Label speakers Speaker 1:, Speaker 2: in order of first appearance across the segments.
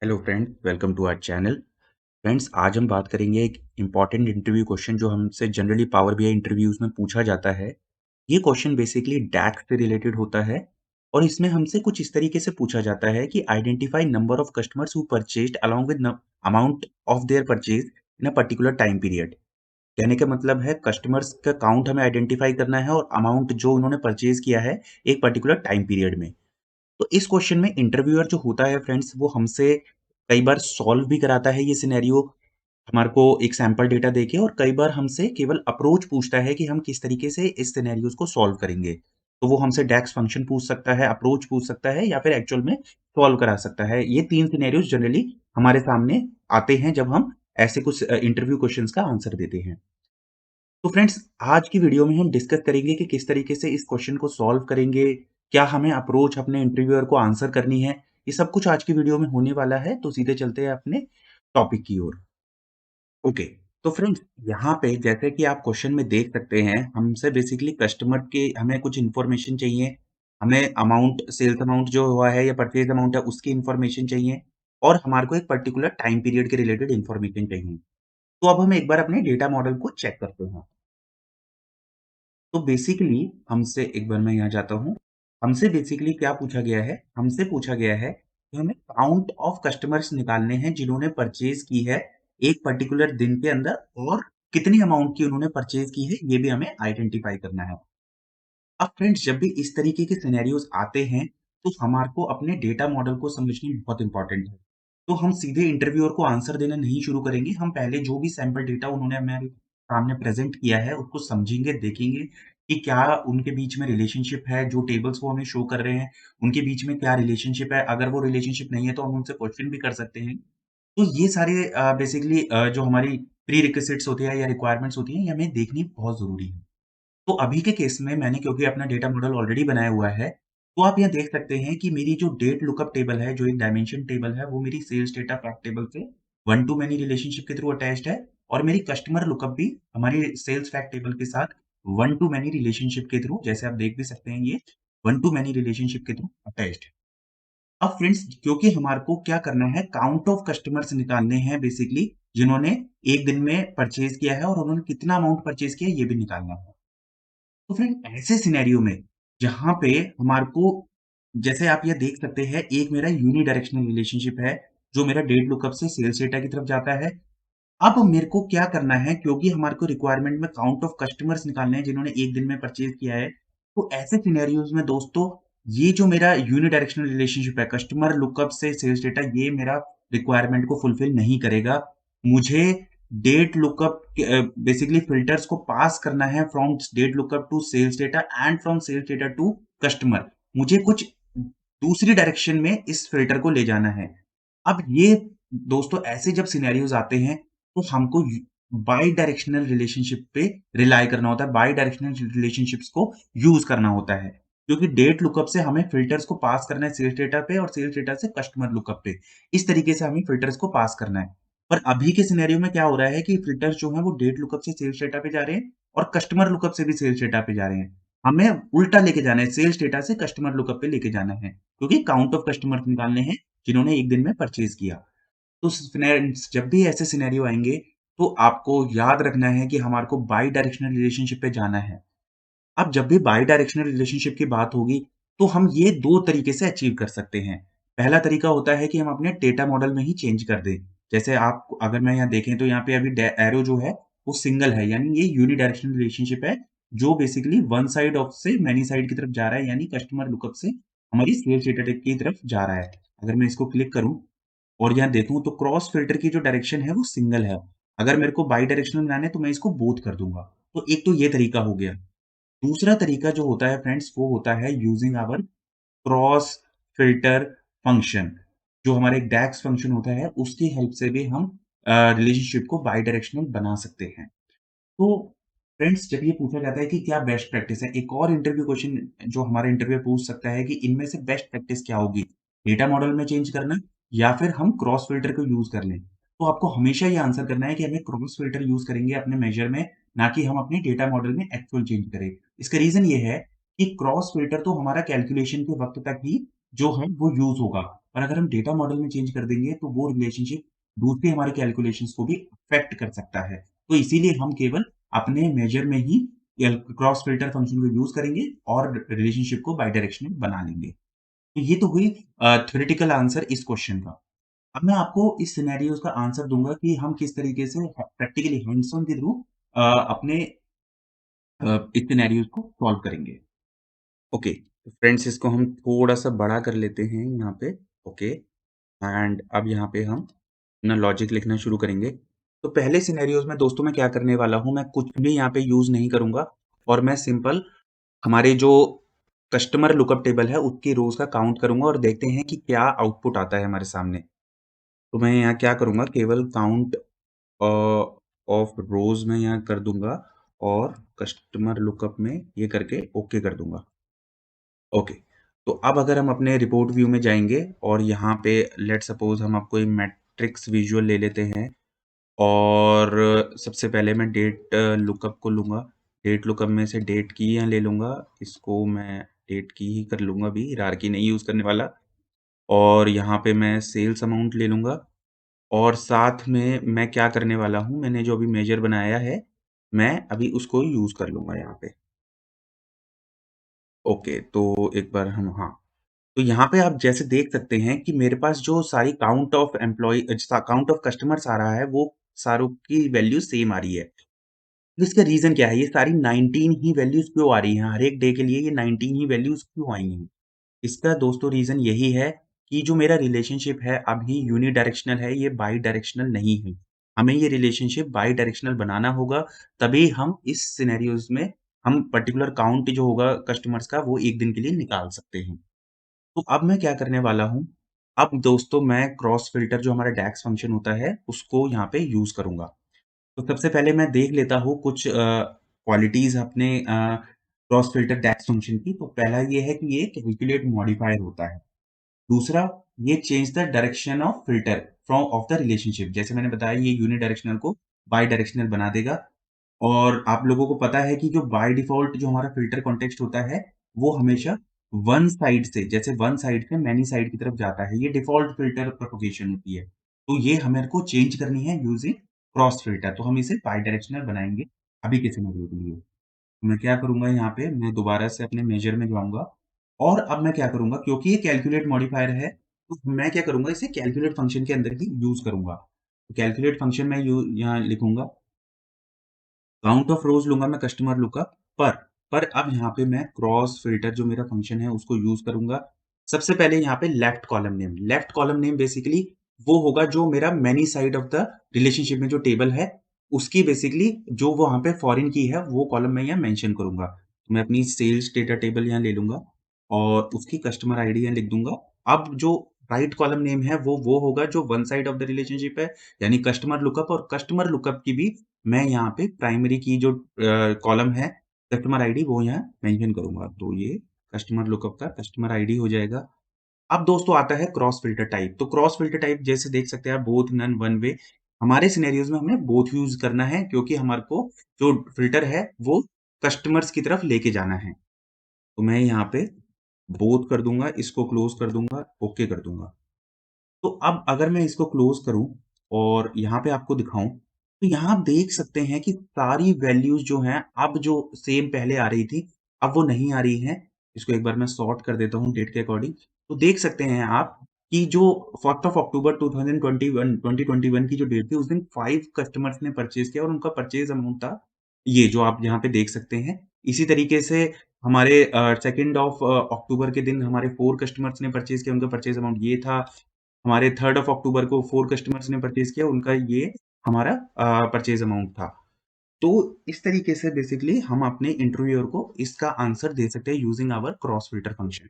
Speaker 1: Hello friends, welcome to our channel. Friends, आज हम बात करेंगे एक इम्पॉर्टेंट इंटरव्यू क्वेश्चन जो हमसे जनरली पावर बीआई इंटरव्यूज में पूछा जाता है। ये क्वेश्चन बेसिकली डैक्स से रिलेटेड होता है और इसमें हमसे कुछ इस तरीके से पूछा जाता है कि identify number of customers who purchased along with amount of their purchase in a particular time period. कहने का मतलब है कस्टमर्स का काउंट हमें आइडेंटिफाई करना है और अमाउंट जो उन्होंने परचेज किया है एक पर्टिकुलर टाइम पीरियड में। तो इस क्वेश्चन में इंटरव्यूअर जो होता है फ्रेंड्स वो हमसे कई बार सॉल्व भी कराता है ये सिनेरियो हमारे को एक सैंपल डेटा देके और कई बार हमसे केवल अप्रोच पूछता है कि हम किस तरीके से इस सिनेरियोज को सॉल्व करेंगे। तो वो हमसे डेक्स फंक्शन पूछ सकता है, अप्रोच पूछ सकता है या फिर एक्चुअल में सॉल्व करा सकता है। ये 3 सिनेरियोज जनरली हमारे सामने आते हैं जब हम ऐसे कुछ इंटरव्यू क्वेश्चंस का आंसर देते हैं। तो फ्रेंड्स, आज की वीडियो में हम डिस्कस करेंगे कि किस तरीके से इस क्वेश्चन को सॉल्व करेंगे, क्या हमें अप्रोच अपने इंटरव्यूअर को आंसर करनी है, ये सब कुछ आज की वीडियो में होने वाला है। तो सीधे चलते हैं अपने टॉपिक की ओर। ओके, तो फ्रेंड्स यहाँ पे जैसे कि आप क्वेश्चन में देख सकते हैं, हमसे बेसिकली कस्टमर के हमें कुछ इन्फॉर्मेशन चाहिए, हमें अमाउंट सेल्स अमाउंट जो हुआ है या परचेज अमाउंट है उसकी इन्फॉर्मेशन चाहिए और हमारे को एक पर्टिकुलर टाइम पीरियड के रिलेटेड इन्फॉर्मेशन चाहिए। तो अब हम एक बार अपने डेटा मॉडल को चेक करते हैं। तो बेसिकली हमसे एक बार मैं यहाँ जाता हूँ। हमसे बेसिकली क्या पूछा गया है? हमसे पूछा गया है कि हमें काउंट ऑफ कस्टमर्स निकालने हैं जिन्होंने परचेज़ की है एक पर्टिकुलर दिन के अंदर और कितनी अमाउंट की उन्होंने परचेज़ की है, ये भी हमें आइडेंटिफ़ाई करना है। अब फ्रेंड्स जब भी इस तरीके के सिनेरियोज़ आते हैं, तो हमारे को अपने डेटा मॉडल को समझना बहुत इम्पोर्टेंट है। तो हम सीधे इंटरव्यूअर को आंसर देना नहीं शुरू करेंगे, हम पहले जो भी सैंपल डेटा उन्होंने हमारे सामने प्रेज़ेंट किया है, उसको समझेंगे, देखेंगे कि क्या उनके बीच में रिलेशनशिप है, जो टेबल्स वो हमें शो कर रहे हैं, उनके बीच में क्या रिलेशनशिप है। अगर वो रिलेशनशिप नहीं है, तो हम उनसे क्वेश्चन भी कर सकते हैं। तो ये सारे बेसिकली जो हमारी प्री रिक्विज़िट्स होती है या रिक्वायरमेंट्स होती हैं, ये हमें देखनी बहुत ज़रूरी है। तो अभी के केस में मैंने क्योंकि अपना डेटा मॉडल ऑलरेडी बनाया हुआ है, तो आप यहाँ देख सकते हैं कि मेरी जो डेट लुकअप टेबल है, जो एक डायमेंशन टेबल है, वो मेरी सेल्स डेटा फैक्ट टेबल से वन टू मैनी रिलेशनशिप के थ्रू अटैच्ड है और मेरी कस्टमर लुकअप भी हमारी सेल्स फैक्ट टेबल के साथ वन टू मैनी रिलेशनशिप के थ्रू, जैसे आप देख भी सकते हैं, ये वन टू मैनी रिलेशनशिप के थ्रू अटैच्ड है। अब फ्रेंड्स क्योंकि हमारे को क्या करना है, काउंट ऑफ कस्टमर्स निकालने हैं बेसिकली जिन्होंने एक दिन में परचेज किया है और उन्होंने कितना अमाउंट परचेज किया है, ये भी निकालना है। तो फ्रेंड ऐसे सिनेरियो में जहाँ पे हमारे को जैसे आप ये देख सकते हैं, एक मेरा यूनिडायरेक्शनल रिलेशनशिप है, जो मेरा डेट लुकअप से सेल्स डेटा की तरफ जाता है। अब मेरे को क्या करना है, क्योंकि हमारे को रिक्वायरमेंट में काउंट ऑफ कस्टमर्स निकालने हैं जिन्होंने एक दिन में परचेज किया है। तो ऐसे सिनेरियोज में दोस्तों, ये जो मेरा यूनिडायरेक्शनल रिलेशनशिप है कस्टमर लुकअप से सेल्स डेटा, ये मेरा रिक्वायरमेंट को फुलफिल नहीं करेगा। मुझे डेट लुकअप बेसिकली फिल्टर्स को पास करना है from date lookup to sales data and from sales data to customer. मुझे कुछ दूसरी डायरेक्शन में इस फिल्टर को ले जाना है। अब ये दोस्तों ऐसे जब सिनेरियोज आते हैं, तो हमको बाई डायरेक्शनल रिलेशनशिप पे रिलाई करना होता है, बाई डायरेक्शनल रिलेशनशिप्स को यूज करना होता है, क्योंकि डेट लुकअप से हमें फिल्टर्स को पास करना है सेल्स डेटा पे और सेल्स डेटा से कस्टमर लुकअप पे। इस तरीके से हमें फिल्टर्स को पास करना है। पर अभी के सिनेरियो में क्या हो रहा है कि फिल्टर्स जो है वो डेट लुकअप से सेल्स डेटा पे जा रहे हैं और कस्टमर लुकअप से भी सेल्स डेटा पे जा रहे हैं। हमें उल्टा लेके जाना है, सेल्स डेटा से कस्टमर लुकअप पे लेके जाना है, क्योंकि काउंट ऑफ कस्टमर निकालने हैं जिन्होंने एक दिन में परचेज किया। तो फ्रेंड्स जब भी ऐसे सिनेरियो आएँगे, तो आपको याद रखना है कि हमारे को बाई डायरेक्शनल रिलेशनशिप पे जाना है। अब जब भी बाई डायरेक्शनल रिलेशनशिप की बात होगी, तो हम ये 2 तरीके से अचीव कर सकते हैं। पहला तरीका होता है कि हम अपने डेटा मॉडल में ही चेंज कर दें। जैसे आप अगर मैं यहाँ देखें तो यहाँ पे अभी एरो जो है वो सिंगल है, यानी ये यूनिडायरेक्शनल रिलेशनशिप है, जो बेसिकली वन साइड ऑफ से मैनी साइड की तरफ जा रहा है, यानी कस्टमर लुकअप से हमारी सेल्स डेटा की तरफ जा रहा है। अगर मैं इसको क्लिक करूँ और यहाँ देखूँ तो क्रॉस फ़िल्टर की जो डायरेक्शन है वो सिंगल है। अगर मेरे को बाई डायरेक्शनल बनाना है तो मैं इसको बोथ कर दूँगा। तो एक तो ये तरीका हो गया। दूसरा तरीका जो होता है फ्रेंड्स, वो होता है using our cross filter function. जो हमारा एक डैक्स फंक्शन होता है, उसकी हेल्प से भी हम रिलेशनशिप को बाई डायरेक्शनल बना सकते हैं। तो फ्रेंड्स जब ये पूछा जाता है कि क्या बेस्ट प्रैक्टिस है, एक और इंटरव्यू क्वेश्चन जो हमारा इंटरव्यू पूछ सकता है कि इनमें से बेस्ट प्रैक्टिस क्या होगी? डेटा मॉडल में चेंज करना या फिर हम क्रॉस फिल्टर को यूज़ कर लें? तो आपको हमेशा ये आंसर करना है कि हमें क्रॉस फिल्टर यूज़ करेंगे अपने मेजर में, ना कि हम अपने डेटा मॉडल में एक्चुअल चेंज करें। इसका रीज़न ये है कि क्रॉस फिल्टर तो हमारा कैलकुलेशन के वक़्त तक ही जो है वो यूज़ होगा। और अगर हम डेटा मॉडल में चेंज कर देंगे तो वो रिलेशनशिप दूसरे हमारे कैलकुलेशंस को भी अफ़ेक्ट कर सकता है। तो इसीलिए हम केवल अपने मेजर में ही क्रॉस फ़िल्टर फ़ंक्शन को यूज़ करेंगे और रिलेशनशिप को बाय डायरेक्शनल बना लेंगे। तो ये तो हुई थ्योरेटिकल आंसर इस क्वेश्चन का। अब मैं आपको इस सिनेरियोज़ का आंसर दूँगा कि हम किस तरीके से प्रैक्टिकली हैंड्स ऑन के थ्रू अपने इस सिनेरियोज़ को सॉल्व करेंगे। ओके, तो फ्रेंड्स इसको हम थोड़ा-सा बड़ा कर लेते हैं यहाँ पे, ओके, एंड अब यहाँ पे हम अपना लॉजिक लिखना शुरू करेंगे। तो पहले सिनेरियोज़ में दोस्तों मैं क्या करने वाला हूँ, मैं कुछ भी यहाँ पे यूज़ नहीं करूँगा और मैं सिंपल हमारे जो कस्टमर लुकअप टेबल है, उसकी रोज़ का काउंट करूँगा और देखते हैं कि क्या आउटपुट आता है हमारे सामने। तो मैं यहाँ क्या करूँगा, केवल काउंट अ, ऑफ रोज़ मैं यहाँ कर दूँगा और कस्टमर लुकअप में ये करके ओके कर दूँगा। ओके, तो अब अगर हम अपने रिपोर्ट व्यू में जाएँगे और यहाँ पे लेट्स सपोज़ हम आपको एक मैट्रिक्स विज़ुअल ले लेते हैं और सबसे पहले मैं डेट लुकअप को लूँगा। डेट लुकअप में से डेट की यहाँ ले लूँगा, इसको मैं डेट की ही कर लूँगा अभी, हायरार्की नहीं यूज़ करने वाला और यहाँ पे मैं सेल्स अमाउंट ले लूँगा और साथ में मैं क्या करने वाला हूँ, मैंने जो अभी मेजर बनाया है, मैं अभी उसको यूज़ कर लूँगा यहाँ पे। ओके, तो एक बार हम हाँ, तो यहाँ पे आप जैसे देख सकते हैं कि मेरे पास जो सारी काउंट ऑफ कस्टमर्स आ रहा है, वो सारों की वैल्यू सेम आ रही है। तो इसका रीज़न क्या है? ये सारी 19 ही वैल्यूज़ क्यों आ रही हैं? हर एक डे के लिए ये 19 ही वैल्यूज़ क्यों आई हैं? इसका दोस्तों रीज़न यही है कि जो मेरा रिलेशनशिप है अभी यूनिडायरेक्शनल है, ये बाई डायरेक्शनल नहीं है। हमें ये रिलेशनशिप बाई डायरेक्शनल बनाना होगा, तभी हम इस सिनेरियोज़ में हम पर्टिकुलर काउंट जो होगा कस्टमर्स का, वो 1 दिन के लिए निकाल सकते हैं। तो अब मैं क्या करने वाला हूँ, अब दोस्तों मैं क्रॉस फ़िल्टर जो हमारा डैक्स फ़ंक्शन होता है, उसको यहाँ पे यूज़ करूँगा। तो सबसे पहले मैं देख लेता हूँ कुछ क्वालिटीज़ अपने क्रॉस फ़िल्टर डैक्स फ़ंक्शन की। तो पहला ये है कि ये कैलकुलेट मॉडिफायर होता है। दूसरा, ये change the direction of filter from of the relationship. जैसे मैंने बताया ये यूनिडायरेक्शनल को बाई डायरेक्शनल बना देगा और आप लोगों को पता है कि जो बाय डिफ़ॉल्ट जो हमारा फ़िल्टर कॉन्टेक्स्ट होता है, वो हमेशा वन साइड से जैसे वन साइड से मैनी साइड की तरफ जाता है। ये डिफ़ॉल्ट फ़िल्टर प्रोपगेशन होती है। तो ये हमें को चेंज करनी है यूज़िंग क्रॉस फ़िल्टर। तो हम इसे बाय डायरेक्शनल बनाएँगे अभी के सिनेरियो के लिए। मैं क्या करूँगा यहाँ पे, मैं दोबारा से अपने मेजर में जाऊँगा और अब मैं क्या करूँगा क्योंकि ये कैलकुलेट मॉडिफायर है, तो मैं क्या करूँगा इसे कैलकुलेट फ़ंक्शन के अंदर ही यूज़ करूँगा। तो कैलकुलेट फ़ंक्शन मैं यहाँ लिखूँगा काउंट ऑफ रोज़ लूँगा मैं कस्टमर लुकअप पर अब यहाँ पे मैं क्रॉस फ़िल्टर जो मेरा फ़ंक्शन है उसको यूज़ करूँगा। सबसे पहले यहाँ पे लेफ्ट कॉलम नेम बेसिकली वो होगा जो मेरा many side of the relationship में जो टेबल है, उसकी बेसिकली जो वहाँ पे फॉरेन की है वो कॉलम मैं यहाँ मेंशन करूँगा। मैं अपनी सेल्स डेटा टेबल यहाँ ले लूँगा और उसकी कस्टमर आईडी यहाँ लिख दूँगा। अब जो राइट कॉलम नेम है वो होगा जो one side of the relationship है, यानी कस्टमर लुकअप और कस्टमर लुकअप की भी मैं यहाँ पे प्राइमरी की जो कॉलम है, कस्टमर आईडी वो यहाँ मेंशन करूँगा। तो ये कस्टमर लुकअप का कस्टमर आईडी हो जाएगा। अब दोस्तों आता है क्रॉस फ़िल्टर टाइप। तो क्रॉस फ़िल्टर टाइप जैसे देख सकते हैं आप बोथ, नन, वन वे। हमारे सिनेरियोज़ में हमें बोथ यूज़ करना है क्योंकि हमारे को जो फ़िल्टर है वो कस्टमर्स की तरफ लेके जाना है। तो मैं यहाँ पे बोथ कर दूँगा, इसको क्लोज़ कर दूँगा, ओके कर दूँगा। तो अब अगर मैं इसको क्लोज़ करूँ और यहाँ पे आपको दिखाऊँ, तो यहाँ आप देख सकते हैं कि सारी वैल्यूज़ जो हैं, अब जो सेम पहले आ रही थी, अब वो नहीं आ रही हैं। इसको एक बार मैं सॉर्ट कर देता हूँ डेट के अकॉर्डिंग। तो देख सकते हैं आप कि जो 1st ऑफ अक्टूबर 2021 की जो डेट थी, उस दिन 5 कस्टमर्स ने परचेज़ किया और उनका परचेज़ अमाउंट था, ये जो आप यहाँ पे देख सकते हैं। इसी तरीके से हमारे 2nd ऑफ अक्टूबर के दिन हमारे 4 कस्टमर्स ने परचेज़ किया, उनका परचेज़ अमाउंट ये था। हमारे 3rd ऑफ अक्टूबर को 4 कस्टमर्स ने परचेज़ किया, उनका ये हमारा परचेज़ अमाउंट था। तो इस तरीके से बेसिकली हम अपने इंटरव्यूअर को इसका आंसर दे सकते हैं using our cross filter function.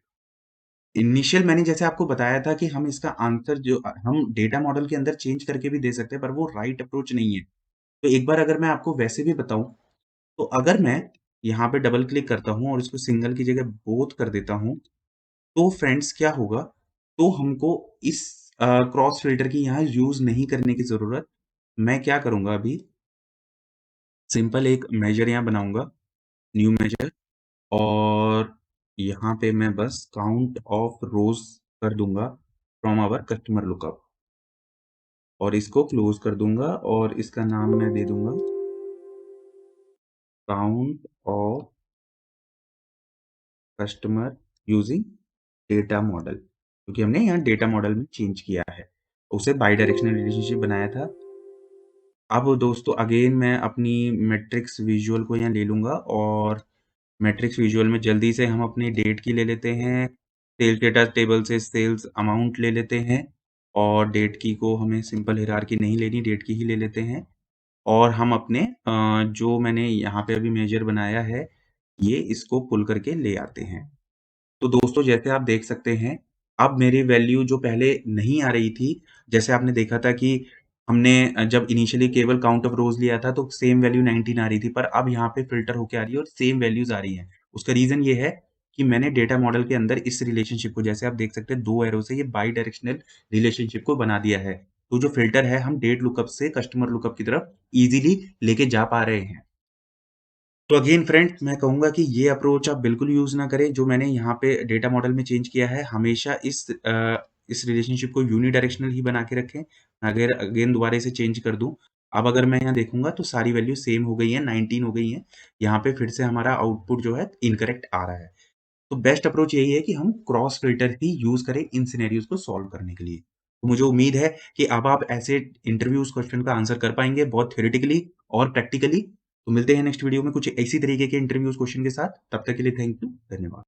Speaker 1: Initial मैंने जैसे आपको बताया था कि हम इसका आंसर जो हम डेटा मॉडल के अंदर चेंज करके भी दे सकते हैं, पर वो राइट अप्रोच नहीं है। तो एक बार अगर मैं आपको वैसे भी बताऊँ, तो अगर मैं यहाँ पे डबल क्लिक करता हूँ और इसको सिंगल की जगह बोथ कर देता हूँ, तो फ्रेंड्स क्या होगा, तो हमको इस क्रॉस फ़िल्टर की यहाँ यूज़ नहीं करने की ज़रूरत। मैं क्या करूँगा अभी, सिंपल एक मेजर यहाँ बनाऊँगा, न्यू मेजर और यहाँ पे मैं बस काउंट ऑफ रोज़ कर दूँगा फ्रॉम आवर कस्टमर लुकअप और इसको क्लोज कर दूंगा और इसका नाम मैं दे दूंगा count of customer using data model, क्योंकि हमने यहाँ डेटा मॉडल में चेंज किया है, उसे बाई डायरेक्शनल रिलेशनशिप बनाया था। अब दोस्तों अगेन मैं अपनी मैट्रिक्स विजुअल को यहाँ ले लूंगा और मैट्रिक्स विजुअल में जल्दी से हम अपनी डेट की ले लेते हैं, सेल्स डेटा टेबल से सेल्स अमाउंट ले लेते हैं और डेट की को हमें सिंपल हिरारकी नहीं लेनी, डेट की ही ले लेते हैं और हम अपने जो मैंने यहाँ पे अभी मेजर बनाया है ये इसको पुल करके ले आते हैं। तो दोस्तों जैसे आप देख सकते हैं, अब मेरी वैल्यू जो पहले नहीं आ रही थी, जैसे आपने देखा था कि हमने जब इनिशियली केवल काउंट ऑफ रोज़ लिया था तो सेम वैल्यू 19 आ रही थी, पर अब यहाँ पे फ़िल्टर होके आ रही है और सेम वैल्यूज़ आ रही हैं। उसका रीज़न ये है कि मैंने डेटा मॉडल के अंदर इस रिलेशनशिप को जैसे आप देख सकते हैं 2 एरो से ये बाई डायरेक्शनल रिलेशनशिप को बना दिया है। तो जो फ़िल्टर है हम डेट लुकअप से कस्टमर लुकअप की तरफ ईज़िली लेके जा पा रहे हैं। तो अगेन फ्रेंड्स मैं कहूँगा कि ये अप्रोच आप बिल्कुल यूज़ ना करें, जो मैंने यहाँ पे डेटा मॉडल में चेंज किया है, हमेशा इस रिलेशनशिप को यूनिडायरेक्शनल ही बना के रखें। अगर अगेन दोबारा इसे चेंज कर दूँ, अब अगर मैं यहाँ देखूँगा तो सारी वैल्यू सेम हो गई हैं, 19 हो गई हैं। यहाँ पे फिर से हमारा आउटपुट जो है इनकरेक्ट आ रहा है। तो बेस्ट अप्रोच यही है कि हम क्रॉस फिल्टर ही यूज़ करें इन सिनेरियोज़ को सॉल्व करने के लिए। तो मुझे उम्मीद है कि अब आप ऐसे इंटरव्यूज़ क्वेश्चन का आंसर कर पाएँगे बहुत थ्योरेटिकली और प्रैक्टिकली। तो मिलते हैं नेक्स्ट वीडियो में कुछ इसी तरीके के इंटरव्यूज़ क्वेश्चन के साथ। तब तक के लिए थैंक यू। धन्यवाद।